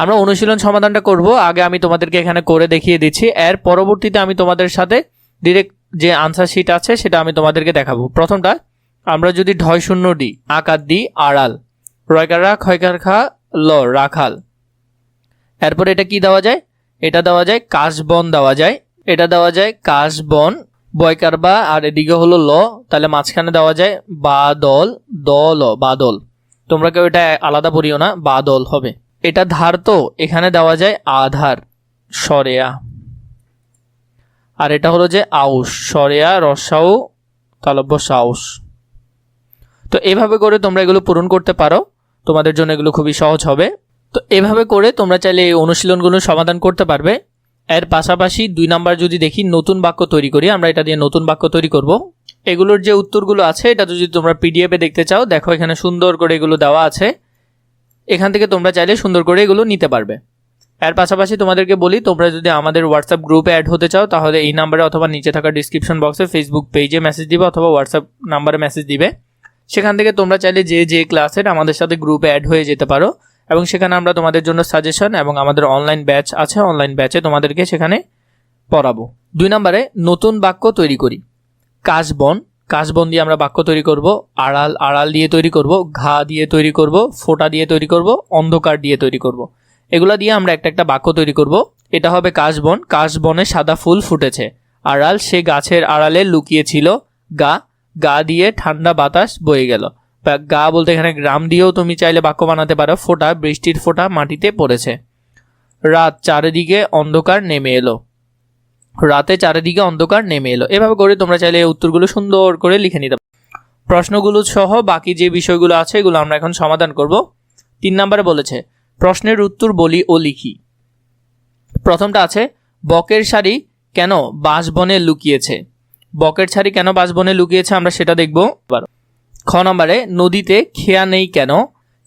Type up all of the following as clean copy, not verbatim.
আমরা অনুশীলন সমাধানটা করব। আগে আমি তোমাদেরকে এখানে করে দেখিয়ে দিচ্ছি, এর পরবর্তীতে আমি তোমাদের সাথে ডিরেক্ট যে আনসার শিট আছে সেটা আমি তোমাদেরকে দেখাবো। প্রথমটা, আমরা যদি ঢয় শূন্য ডি আকার দি আড়াল, রয়কার রা খয়কার খা ল রাখাল, এরপর এটা কি দেওয়া যায়, এটা দেওয়া যায় কাশবন দেওয়া যায়, এটা দেওয়া যায় কাশবন, বয়কার বা আর এদিকে হলো ল, তাহলে মাঝখানে দেওয়া যায় বাদল, দল বাদল, তোমরা কেউ এটা আলাদা পড়িও না, বাদল হবে। এটা ধার, তো এখানে দেওয়া যায় আধার সরেয়া, আর এটা হলো যে আউশ, সরেয়া রসাউ তালব্য সাউস। তো এভাবে করে তোমরা এগুলো পূরণ করতে পারো, তোমাদের জন্য এগুলো খুবই সহজ হবে। তো এভাবে করে তোমরা চাইলে এই অনুশীলনগুলো সমাধান করতে পারবে। এর পাশাপাশি 2 নাম্বার যদি দেখি নতুন বাক্য তৈরি করি, আমরা এটা দিয়ে নতুন বাক্য তৈরি করব। এগুলোর যে উত্তরগুলো আছে এটা যদি তোমরা পিডিএফে দেখতে চাও, দেখো এখানে সুন্দর করে এগুলো দেওয়া আছে, এখান থেকে তোমরা চাইলে সুন্দর করে এগুলো নিতে পারবে। এর পাশাপাশি তোমাদেরকে বলি, তোমরা যদি আমাদের হোয়াটসঅ্যাপ গ্রুপে অ্যাড হতে চাও তাহলে এই নাম্বারে অথবা নিচে থাকা ডিসক্রিপশন বক্সে ফেসবুক পেজে মেসেজ দিবে অথবা হোয়াটসঅ্যাপ নাম্বারে মেসেজ দিবে, সেখান থেকে তোমরা চাইলে যে ক্লাসের আমাদের সাথে গ্রুপে অ্যাড হয়ে যেতে পারো, এবং সেখানে আমরা তোমাদের জন্য সাজেশন এবং আমাদের অনলাইন ব্যাচ আছে, অনলাইন ব্যাচে তোমাদেরকে সেখানে পড়াবো। 2 নম্বরে নতুন বাক্য তৈরি করি। কাশবন, কাশবন দিয়ে আমরা বাক্য তৈরি করব, আড়াল, আড়াল দিয়ে তৈরি করব, ঘা দিয়ে তৈরি করব, ফোঁটা দিয়ে তৈরি করব, অন্ধকার দিয়ে তৈরি করব। এগুলা দিয়ে আমরা একটা বাক্য তৈরি করব। এটা হবে কাশবন, কাশবনে সাদা ফুল ফুটেছে, আড়াল সে গাছের আড়ালে লুকিয়েছিল, গা, গা দিয়ে ঠান্ডা বাতাস বয়ে গেল, গা বলতে এখানে গ্রাম দিয়েও তুমি চাইলে বাক্য বানাতে পারো, ফোঁটা, বৃষ্টির ফোঁটা মাটিতে পড়েছে, রাত, চারিদিকে অন্ধকার নেমে এলো, রাতে চারিদিকে অন্ধকার নেমে এলো। এভাবে করে তোমরা চাইলে এই উত্তরগুলো সুন্দর করে লিখে নিতে পারো। প্রশ্নগুলো সহ বাকি যে বিষয়গুলো আছে এগুলো আমরা এখন সমাধান করব। 3 নম্বরে বলেছে প্রশ্নের উত্তর বলি ও লিখি। প্রথমটা আছে বকের শাড়ি কেন বাঁশবনে লুকিয়েছে। বকের শাড়ি কেন বাঁশবনে লুকিয়েছে আমরা সেটা দেখব। খ নম্বরে নদীতে খেয়া নেই কেন,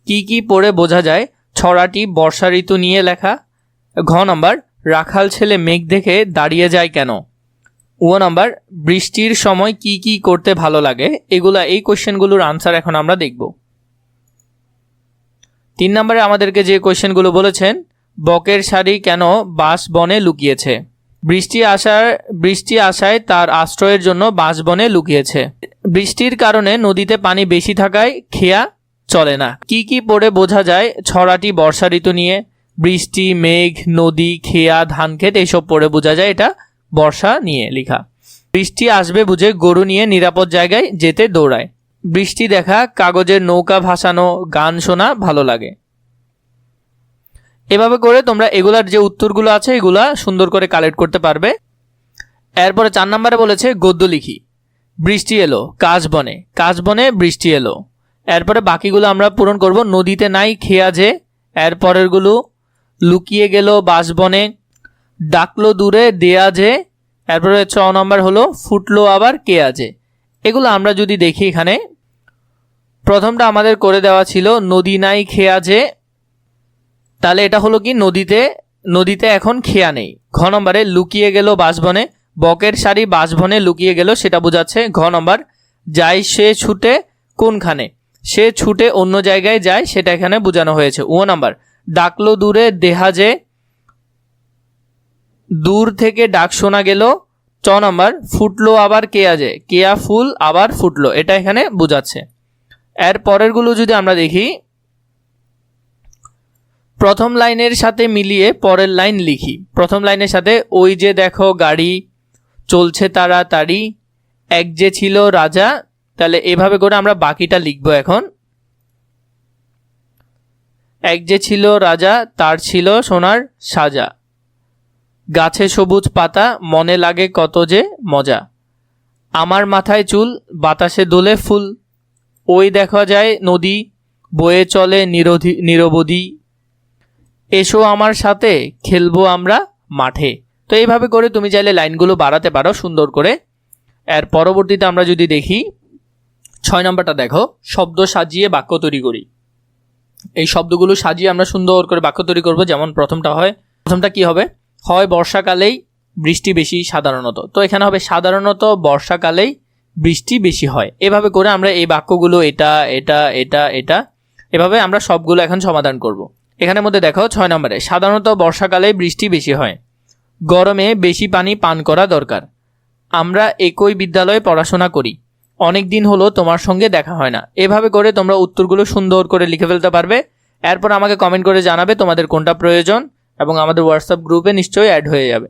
কি কি পড়ে বোঝা যায়, ছড়াটি বর্ষা ঋতু নিয়ে লেখা। ঘ নম্বর রাখাল ছেলে মেঘ দেখে দাঁড়িয়ে যায় কেন। ও নম্বর বৃষ্টির সময় কি কি করতে ভালো লাগে। এই কোশ্চেনগুলোর আনসার এখন আমরা দেখব। 3 নম্বরে আমাদেরকে যে কোশ্চেনগুলো বলেছেন, বকের শাড়ি কেন বাঁশবনে লুকিয়েছে, বৃষ্টি আসায় তার আশ্রয়ের জন্য বাঁশবনে লুকিয়েছে, বৃষ্টির কারণে নদীতে পানি বেশি থাকায় খেয়া চলে না, কি কি পড়ে বোঝা যায় ছড়াটি বর্ষা ঋতু নিয়ে। বৃষ্টি, মেঘ, নদী, খেয়া, ধান ক্ষেত এইসব পড়ে বোঝা যায় এটা বর্ষা নিয়ে লেখা। বৃষ্টি আসবে বুঝে গরু নিয়ে নিরাপদ জায়গায় যেতে দৌড়ায়। বৃষ্টি দেখা, কাগজের নৌকা ভাসানো, গান শোনা ভালো লাগে। এভাবে করে তোমরা এগুলার যে উত্তরগুলো আছে এগুলা সুন্দর করে কালেক্ট করতে পারবে। এরপরে 4 নম্বরে বলেছে গদ্য লিখি। বৃষ্টি এলো কাশবনে, কাশবনে বৃষ্টি এলো। এরপরে বাকিগুলো আমরা পূরণ করব। নদীতে নাই খেয়া যে, এরপরেরগুলো লুকিয়ে গেল বাঁশবনে, ডাকলো দূরে দেয়া যে, এরপরে 6 নম্বর হলো ফুটলো আবার কে আজে। এগুলো আমরা যদি দেখি, এখানে প্রথমটা আমাদের করে দেওয়া ছিল নদী নাই খেয়া যে, তাহলে এটা হলো কি নদীতে এখন খেয়া নেই। ঘ নম্বরে লুকিয়ে গেল বাঁশবনে, বকের শাড়ি বাঁশবনে লুকিয়ে গেল সেটা বোঝাচ্ছে। ঘ নম্বর যায় সে ছুটে কোনখানে, সে ছুটে অন্য জায়গায় যায় সেটা এখানে বোঝানো হয়েছে। ও নম্বর ডাকলো দূরে দেহা যে, দূর থেকে ডাক শোনা গেল। চ নম্বর ফুটলো আবার কেয়া যে, কেয়া ফুল আবার ফুটলো, এটা এখানে বোঝাচ্ছে। এর পরেরগুলো যদি আমরা দেখি, প্রথম লাইনের সাথে মিলিয়ে পরের লাইন লিখি। প্রথম লাইনের সাথে ওই যে দেখো গাড়ি চলছে তাড়াতাড়ি, এক যে ছিল রাজা, তাহলে এভাবে করে আমরা বাকিটা লিখবো এখন। এক যে ছিল রাজা তার ছিল সোনার সাজা, গাছে সবুজ পাতা মনে লাগে কত যে মজা, আমার মাথায় চুল বাতাসে দোলে ফুল, ওই দেখা যায় নদী বয়ে চলে নিরবধি, এসো আমার সাথে খেলবো আমরা মাঠে। তো এইভাবে করে তুমি চাইলে লাইনগুলো বাড়াতে পারো সুন্দর করে। এর পরবর্তীতে আমরা যদি দেখি 6 নম্বরটা দেখো, শব্দ সাজিয়ে বাক্য তৈরি করি। এই শব্দগুলো সাজিয়ে আমরা সুন্দর করে বাক্য তৈরি করব। যেমন প্রথমটা কি হবে, হয় বর্ষাকালেই বৃষ্টি বেশি সাধারণত, তো এখানে হবে সাধারণত বর্ষাকালেই বৃষ্টি বেশি হয়। এভাবে করে আমরা এই বাক্যগুলো এটা এটা এটা এটা এভাবে আমরা সবগুলো এখন সমাধান করব। এখানের মধ্যে দেখো 6 নম্বরে, সাধারণত বর্ষাকালে বৃষ্টি বেশি হয়, গরমে বেশি পানি পান করা দরকার, আমরা একই বিদ্যালয়ে পড়াশোনা করি, অনেক দিন হলো তোমার সঙ্গে দেখা হয় না। এভাবে করে তোমরা উত্তরগুলো সুন্দর করে লিখে ফেলতে পারবে। এরপর আমাকে কমেন্ট করে জানাবে তোমাদের কোনটা প্রয়োজন এবং আমাদের হোয়াটসঅ্যাপ গ্রুপে নিশ্চয়ই অ্যাড হয়ে যাবে।